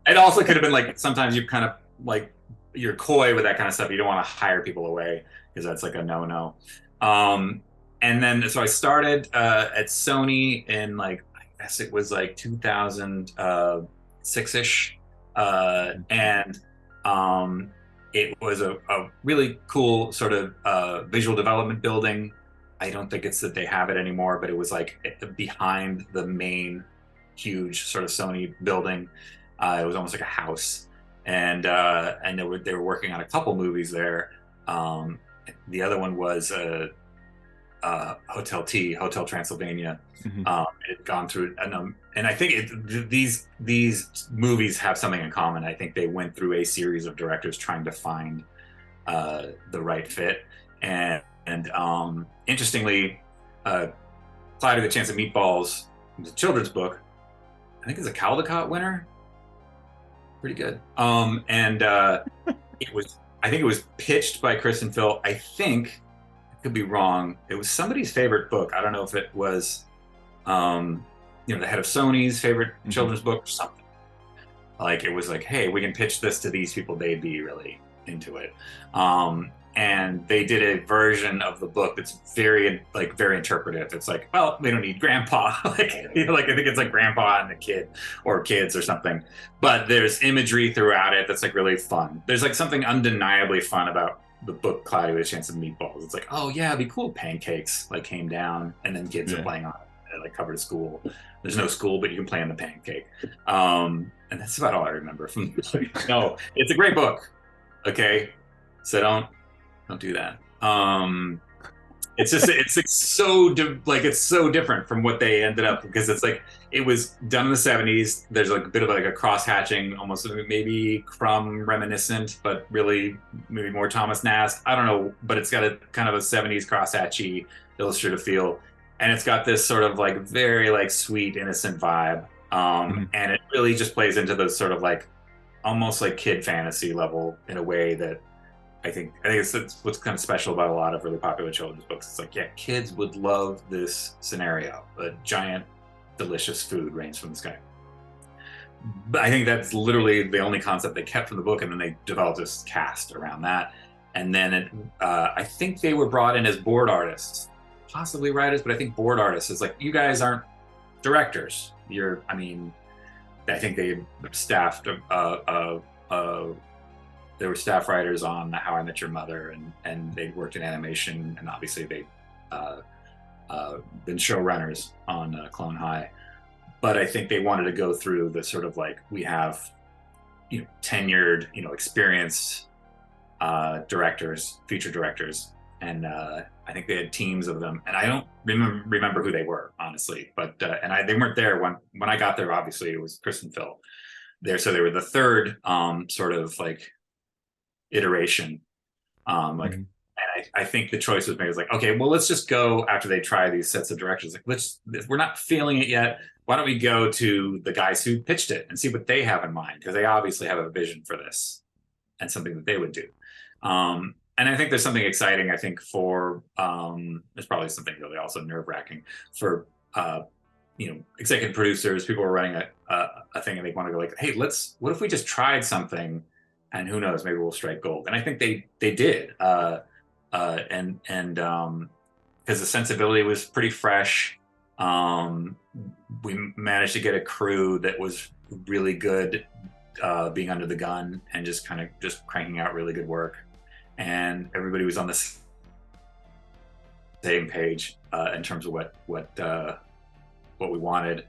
It also could have been like sometimes you kind of like you're coy with that kind of stuff. You don't want to hire people away because that's like a no. And then so I started at Sony in like I guess it was like 2006 ish, and it was a really cool sort of visual development building. I don't think it's that they have it anymore, but it was like behind the main huge sort of Sony building. It was almost like a house, and they were working on a couple movies there. The other one was Hotel Transylvania.
Mhm.
It had gone through, and I think these movies have something in common. I think they went through a series of directors trying to find the right fit, and interestingly, Cloudy with a Chance of Meatballs, the children's book, I think it's a Caldecott winner. Pretty good. And it was, I think it was pitched by Chris and Phil. I think I could be wrong. It was somebody's favorite book. I don't know if it was, the head of Sony's favorite children's book or something. Like it was like, hey, we can pitch this to these people. They'd be really into it. And they did a version of the book that's very interpretive. It's like, well, we don't need grandpa. Like I think it's like grandpa and the kid or kids or something. But there's imagery throughout it that's like really fun. There's like something undeniably fun about the book Cloudy with a Chance of Meatballs. It's like, oh yeah, it'd be cool. Pancakes like came down and then kids are playing on it. It like covered a school. There's no school, but you can play on the pancake. And that's about all I remember from the book. No, it's a great book. Okay. So don't do that. It's just it's like it's so different from what they ended up because it's like it was done in the 70s. There's like a bit of like a cross hatching, almost maybe Crumb reminiscent, but really maybe more Thomas Nast. I don't know, but it's got a kind of a 70s cross hatchy illustrative feel, and it's got this sort of like very like sweet innocent vibe, and it really just plays into the sort of like almost like kid fantasy level in a way that I think it's what's kind of special about a lot of really popular children's books. It's like, yeah, kids would love this scenario. A giant, delicious food rains from the sky. But I think that's literally the only concept they kept from the book, and then they developed this cast around that. And then I think they were brought in as board artists, possibly writers, but I think board artists is like, you guys aren't directors. I think they staffed there were staff writers on How I Met Your Mother, and they'd worked in animation, and obviously they'd been showrunners on Clone High. But I think they wanted to go through the sort of like, we have, tenured, experienced directors, feature directors, and I think they had teams of them, and I don't remember who they were honestly, but they weren't there when I got there. Obviously, it was Chris and Phil there, so they were the third sort of like iteration. And I think the choice was made. It was like, okay, well, let's just go after they try these sets of directions. Like, we're not feeling it yet. Why don't we go to the guys who pitched it and see what they have in mind? Because they obviously have a vision for this and something that they would do. and I think there's something exciting. I think for there's probably something really also nerve wracking for executive producers, people who are running a thing and they want to go like, hey, what if we just tried something, and who knows, maybe we'll strike gold. And I think they did, and because the sensibility was pretty fresh. We managed to get a crew that was really good, being under the gun and just kind of just cranking out really good work, and everybody was on the same page in terms of what we wanted.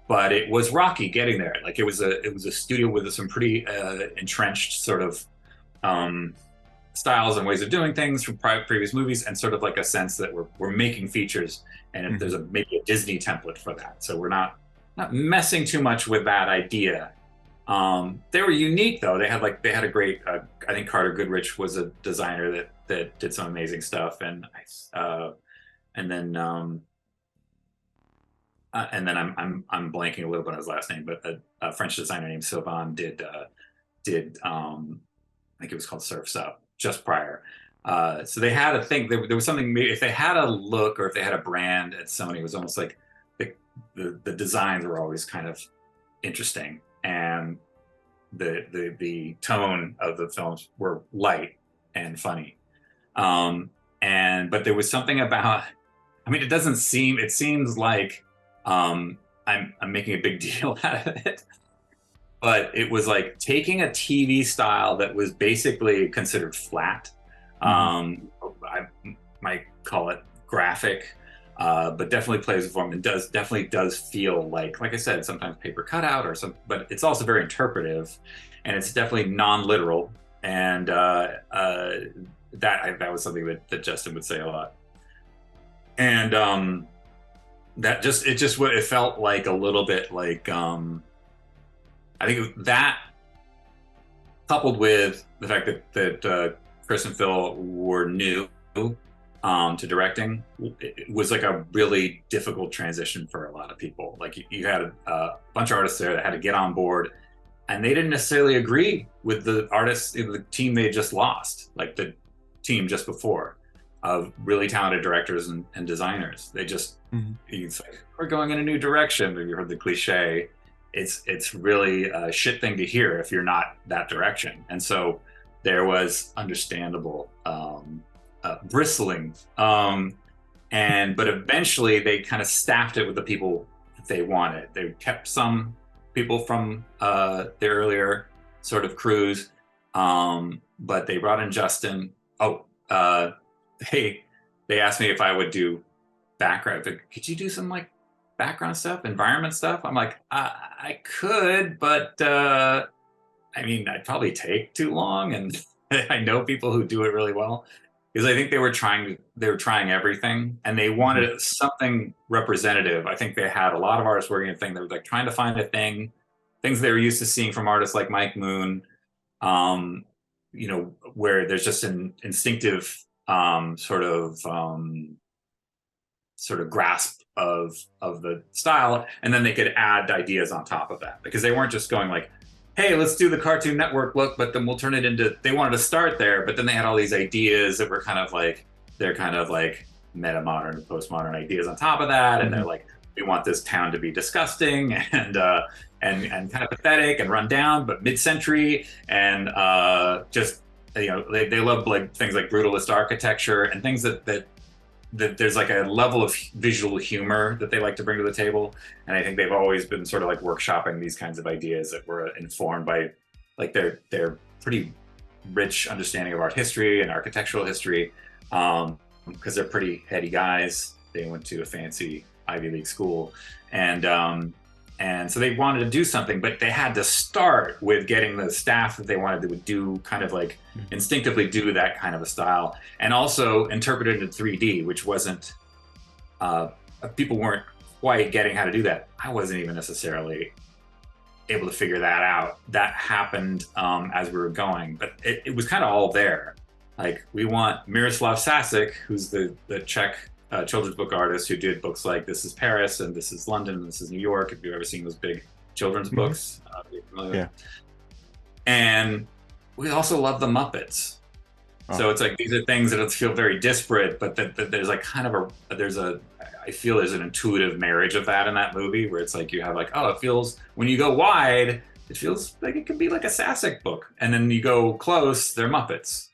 But it was rocky getting there. Like it was a studio with some pretty entrenched sort of styles and ways of doing things from previous movies, and sort of like a sense that we're making features, and if there's maybe a Disney template for that, so we're not messing too much with that idea. They were unique though. They had a great. I think Carter Goodrich was a designer that did some amazing stuff, and then I'm blanking a little bit on his last name, but a French designer named Sylvain did I think it was called Surf's Up just prior. So they had a thing. There was something. If they had a look or if they had a brand at Sony, it was almost like the designs were always kind of interesting, and the tone of the films were light and funny. But there was something about. I mean, it seems like I'm making a big deal out of it, but it was like taking a TV style that was basically considered flat. I might call it graphic, but definitely plays a form and definitely does feel like I said, sometimes paper cutout or some, but it's also very interpretive, and it's definitely non-literal. And that was something that Justin would say a lot. And it felt like a little bit like I think that, coupled with the fact that Chris and Phil were new to directing, it was like a really difficult transition for a lot of people. Like you had a bunch of artists there that had to get on board, and they didn't necessarily agree with the artists, the team they had just lost, like the team just before, of really talented directors and designers. They just, it's like, we're going in a new direction. You heard the cliche. It's really a shit thing to hear if you're not that direction. And so there was understandable bristling. But eventually they kind of staffed it with the people that they wanted. They kept some people from the earlier sort of crews, but they brought in Justin. They asked me if I would do background. Could you do some like background stuff, environment stuff? I'm like, I could, but I mean, I'd probably take too long, and I know people who do it really well, because I think they were trying everything, and they wanted something representative. I think they had a lot of artists working a thing. They were like trying to find a thing, things they were used to seeing from artists like Mike Moon, where there's just an instinctive sort of grasp of the style, and then they could add ideas on top of that, because they weren't just going like, hey, let's do the Cartoon Network look, but then we'll turn it into. They wanted to start there, but then they had all these ideas that were kind of like meta modern, postmodern ideas on top of that, and they're like, we want this town to be disgusting and kind of pathetic and run down, but mid-century, and they love like things like brutalist architecture and things that there's like a level of visual humor that they like to bring to the table. And I think they've always been sort of like workshopping these kinds of ideas that were informed by like their pretty rich understanding of art history and architectural history, because they're pretty heady guys. They went to a fancy Ivy League school, and so they wanted to do something, but they had to start with getting the staff that they wanted to do kind of like instinctively do that kind of a style, and also interpret it in 3D, which wasn't, people weren't quite getting how to do that. I wasn't even necessarily able to figure that out. That happened as we were going, but it was kind of all there. Like, we want Miroslav Sasek, who's the Czech children's book artist who did books like This is Paris and This is London and This is New York. If you've ever seen those big children's books, you're familiar.
Yeah.
And we also love the Muppets.
Oh.
So it's like these are things that feel very disparate, but that there's like kind of I feel there's an intuitive marriage of that in that movie where it's like you have like, oh, it feels when you go wide, it feels like it could be like a Sasek book, and then you go close, they're Muppets,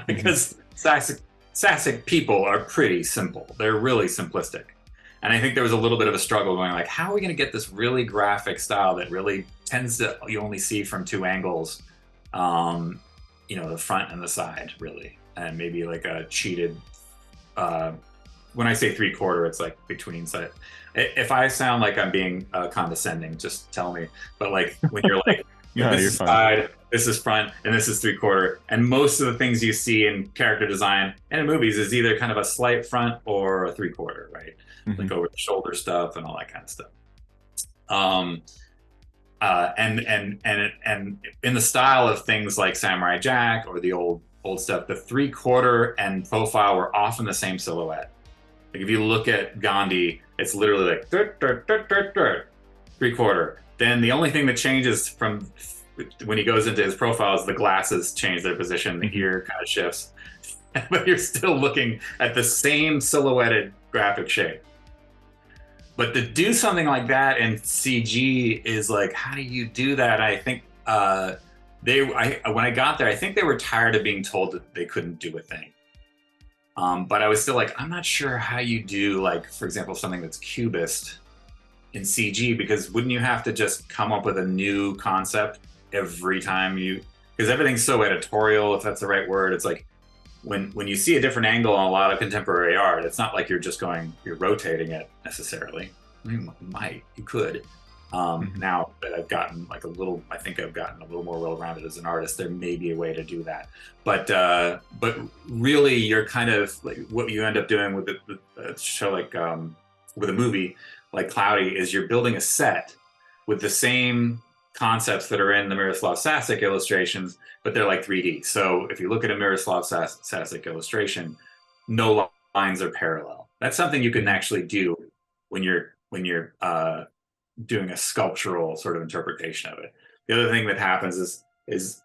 because Sasek people are pretty simple. They're really simplistic, and I think there was a little bit of a struggle going like, how are we going to get this really graphic style that really tends to you only see from two angles, the front and the side really, and maybe like a cheated. When I say 3/4, it's like between side. If I sound like I'm being condescending, just tell me. But like when you're like,
No,
this
you're
is
fine.
side, this is front, and this is 3/4, and most of the things you see in character design and in movies is either kind of a slight front or a 3/4, right? Like over the shoulder stuff and all that kind of stuff. And in the style of things like Samurai Jack or the old stuff, the 3/4 and profile were often the same silhouette. Like if you look at Gandhi, it's literally like 3/4. Then the only thing that changes from when he goes into his profile is the glasses change their position, the ear kind of shifts, but you're still looking at the same silhouetted graphic shape. But to do something like that in CG is like, how do you do that? I think when I got there, I think they were tired of being told that they couldn't do a thing. But I was still like, I'm not sure how you do, like, for example, something that's cubist in CG, because wouldn't you have to just come up with a new concept every time because everything's so editorial, if that's the right word. It's like when you see a different angle on a lot of contemporary art, it's not like you're rotating it necessarily. I mean, you could. Now that I've gotten I think I've gotten a little more well-rounded as an artist, there may be a way to do that. But really, you're kind of like what you end up doing with a show like with a movie like Cloudy is you're building a set with the same concepts that are in the Miroslav Sasek illustrations, but they're like 3D. So if you look at a Miroslav Sasek illustration, no lines are parallel. That's something you can actually do when you're doing a sculptural sort of interpretation of it. The other thing that happens is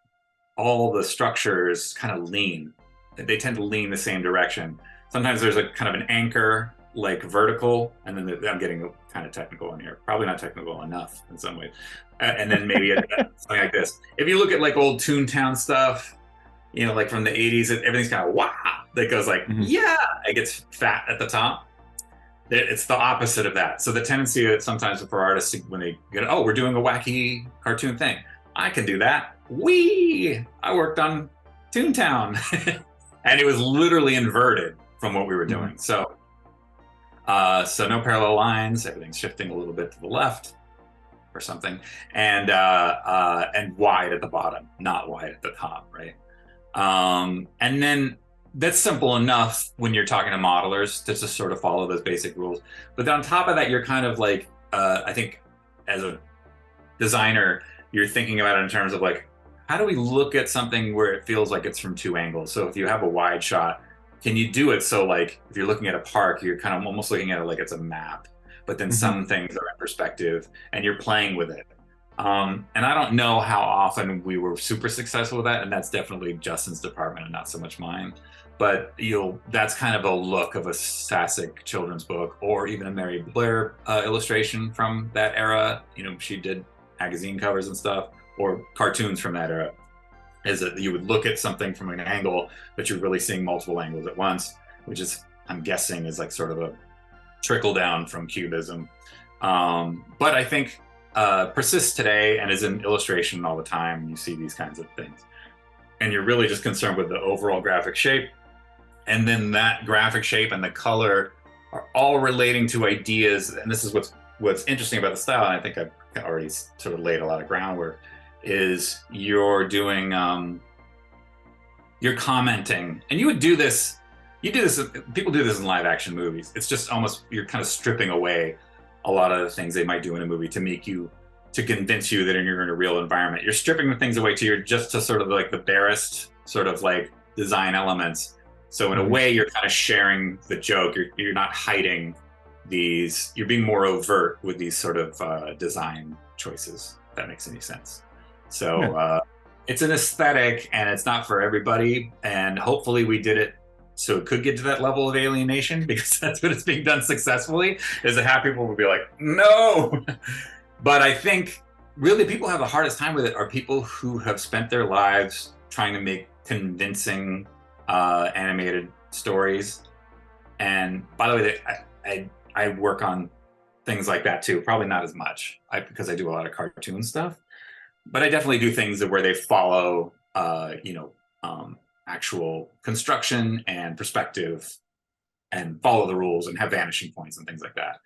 all the structures kind of lean. They tend to lean the same direction. Sometimes there's a kind of an anchor, like vertical, and then I'm getting kind of technical in here. Probably not technical enough in some ways. And then maybe something like this. If you look at like old Toontown stuff, like from the 80s, everything's kind of wow. That goes like, yeah, it gets fat at the top. It's the opposite of that. So the tendency that sometimes for artists, when they get, oh, we're doing a wacky cartoon thing, I can do that. I worked on Toontown. And it was literally inverted from what we were doing. So no parallel lines, everything's shifting a little bit to the left or something, and wide at the bottom, not wide at the top, right? And then that's simple enough when you're talking to modelers to just sort of follow those basic rules. But on top of that, you're kind of like, I think as a designer, you're thinking about it in terms of like, how do we look at something where it feels like it's from two angles? So if you have a wide shot, can you do it so like if you're looking at a park, you're kind of almost looking at it like it's a map, but then some things are in perspective and you're playing with it. And I don't know how often we were super successful with that, and that's definitely Justin's department and not so much mine. But that's kind of a look of a Sasek children's book, or even a Mary Blair illustration from that era. She did magazine covers and stuff, or cartoons from that era. Is that you would look at something from an angle, but you're really seeing multiple angles at once, which is, I'm guessing, is like sort of a trickle down from Cubism. But I think persists today and is in illustration all the time. You see these kinds of things. And you're really just concerned with the overall graphic shape. And then that graphic shape and the color are all relating to ideas. And this is what's interesting about the style, and I think I've already sort of laid a lot of groundwork, is you're doing, you're commenting. And people do this in live action movies. It's just almost, you're kind of stripping away a lot of the things they might do in a movie to convince you that you're in a real environment. You're stripping the things away just to sort of like the barest sort of like design elements. So in a way, you're kind of sharing the joke. You're not hiding these. You're being more overt with these sort of design choices. If that makes any sense. So it's an aesthetic and it's not for everybody. And hopefully we did it so it could get to that level of alienation, because that's what it's being done successfully, is that half people will be like, no. But I think really people have the hardest time with it are people who have spent their lives trying to make convincing animated stories. And by the way, I work on things like that too. Probably not as much because I do a lot of cartoon stuff, but I definitely do things where they follow, actual construction and perspective and follow the rules and have vanishing points and things like that.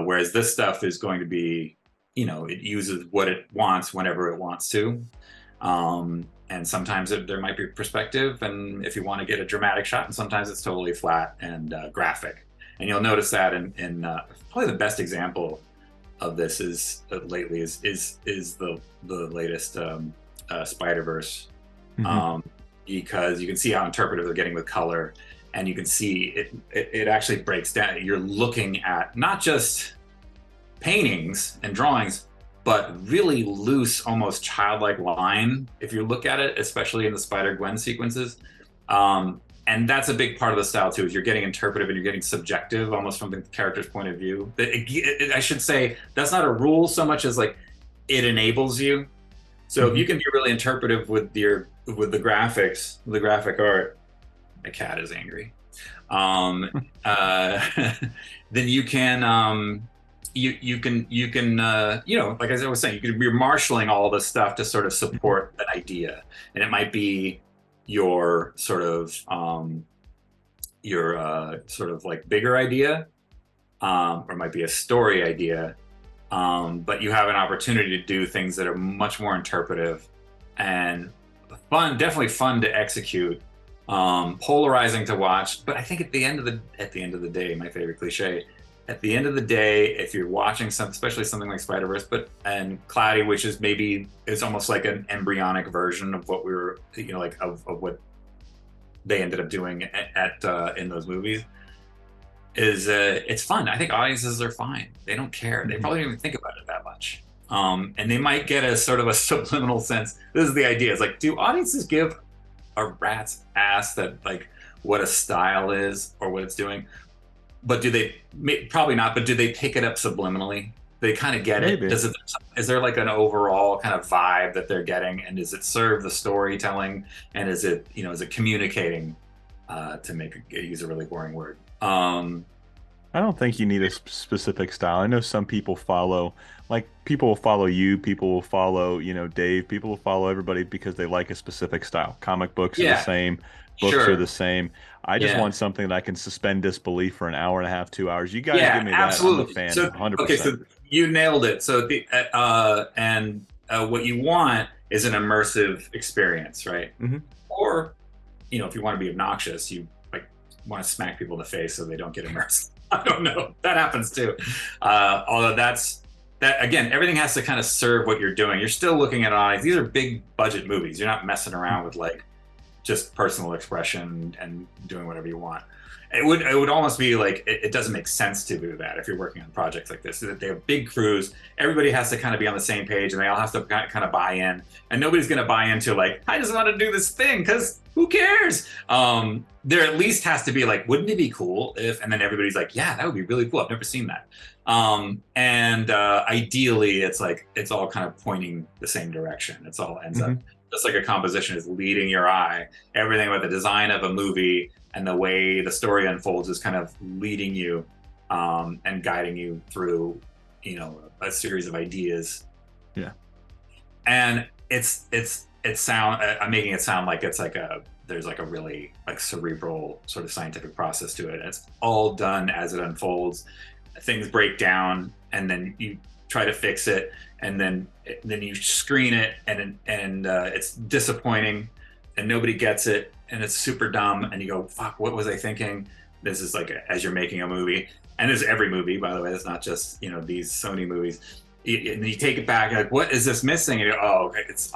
Whereas this stuff is going to be, it uses what it wants whenever it wants to. And sometimes there might be perspective, and if you want to get a dramatic shot, and sometimes it's totally flat and graphic. And you'll notice that in probably the best example of this is lately is the latest Spider-Verse, because you can see how interpretive they're getting with color, and you can see it actually breaks down. You're looking at not just paintings and drawings, but really loose, almost childlike line if you look at it, especially in the Spider-Gwen sequences. And that's a big part of the style too, is you're getting interpretive and you're getting subjective, almost from the character's point of view. I should say that's not a rule so much as like it enables you. So if you can be really interpretive with the graphics, the graphic art, my cat is angry. Then you can you can like as I was saying, you're marshaling all this stuff to sort of support an idea, and it might be your sort of like bigger idea, or it might be a story idea, but you have an opportunity to do things that are much more interpretive and fun, definitely fun to execute, polarizing to watch. But I think at the end of the day, my favorite cliche, at the end of the day, if you're watching especially something like Spider-Verse, and Cloudy, which is almost like an embryonic version of what we were, of what they ended up doing in those movies, is it's fun. I think audiences are fine. They don't care. They probably don't even think about it that much. And they might get a sort of a subliminal sense. This is the idea. It's like, do audiences give a rat's ass that like what a style is or what it's doing? But do they? Probably not. But do they pick it up subliminally? They kind of get
Maybe.
it. Is there like an overall kind of vibe that they're getting, and does it serve the storytelling? And is it communicating? To use a really boring word.
I don't think you need a specific style. I know some people people will follow you, people will follow, Dave, people will follow everybody because they like a specific style. Comic books are the same, books are the same. I just want something that I can suspend disbelief for an hour and a half, 2 hours. You guys give me that.
Absolutely.
I'm a fan,
So,
100%.
Okay, so you nailed it. So what you want is an immersive experience, right? Or, if you want to be obnoxious, you want to smack people in the face so they don't get immersed. I don't know. That happens too. Although that again, everything has to kind of serve what you're doing. You're still looking at an audience. These are big budget movies. You're not messing around with like just personal expression and doing whatever you want. It would almost be like it doesn't make sense to do that if you're working on projects like this. That they have big crews, everybody has to kind of be on the same page, and they all have to kind of buy in. And nobody's going to buy into like, I just want to do this thing because who cares? There at least has to be like, wouldn't it be cool if? And then everybody's like, yeah, that would be really cool. I've never seen that. Ideally, it's all kind of pointing the same direction. It's all ends up just like a composition is leading your eye. Everything about the design of a movie and the way the story unfolds is kind of leading you and guiding you through, a series of ideas.
Yeah.
And I'm making it sound like there's like a really like cerebral sort of scientific process to it. And it's all done as it unfolds. Things break down, and then you try to fix it, and then you screen it, and it's disappointing, and nobody gets it, and it's super dumb, and you go, fuck, what was I thinking? This is like as you're making a movie, and this is every movie, by the way. It's not just these Sony movies. And you take it back, like, what is this missing? And you go, oh, okay, it's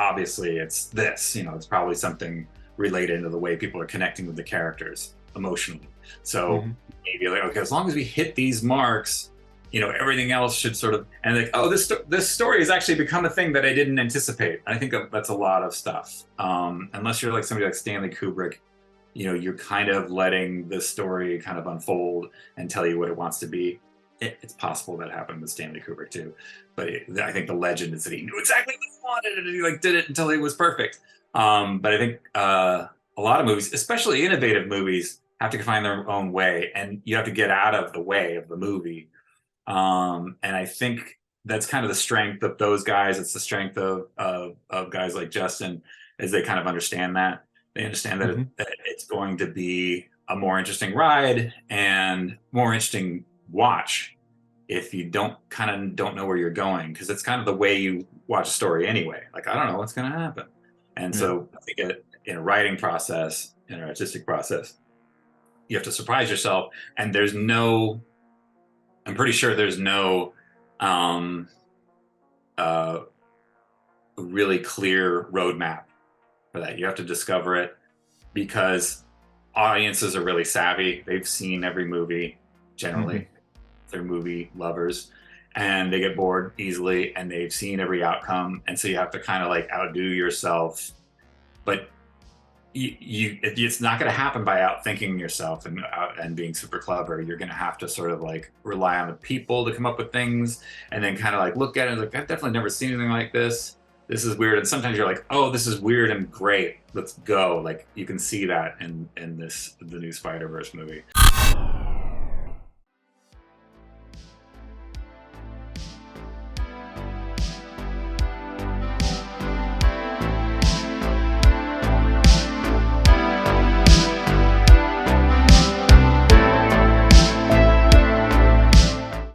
this. It's probably something related to the way people are connecting with the characters emotionally. So maybe like, okay, as long as we hit these marks, everything else should sort of, and like, oh, this story has actually become a thing that I didn't anticipate. I think that's a lot of stuff. Unless you're like somebody like Stanley Kubrick, you're kind of letting the story kind of unfold and tell you what it wants to be. It's possible that happened with Stanley Kubrick too, but I think the legend is that he knew exactly what he wanted and he like did it until it was perfect. But I think a lot of movies, especially innovative movies, have to find their own way, and you have to get out of the way of the movie. And I think that's kind of the strength of those guys. It's the strength of guys like Justin, is they kind of understand that. They understand that, that it's going to be a more interesting ride and more interesting watch if you don't know where you're going, because it's kind of the way you watch a story anyway. Like, I don't know what's going to happen. And so I think in a writing process, in an artistic process, you have to surprise yourself. And I'm pretty sure there's no really clear roadmap for that. You have to discover it, because audiences are really savvy. They've seen every movie generally. They're movie lovers, and they get bored easily, and they've seen every outcome. And so you have to kind of like outdo yourself, but it's not going to happen by outthinking yourself and being super clever. You're going to have to sort of like rely on the people to come up with things, and then kind of like look at it and like, I've definitely never seen anything like this. This is weird. And sometimes you're like, oh, this is weird and great. Let's go. Like, you can see that in the new Spider-Verse movie.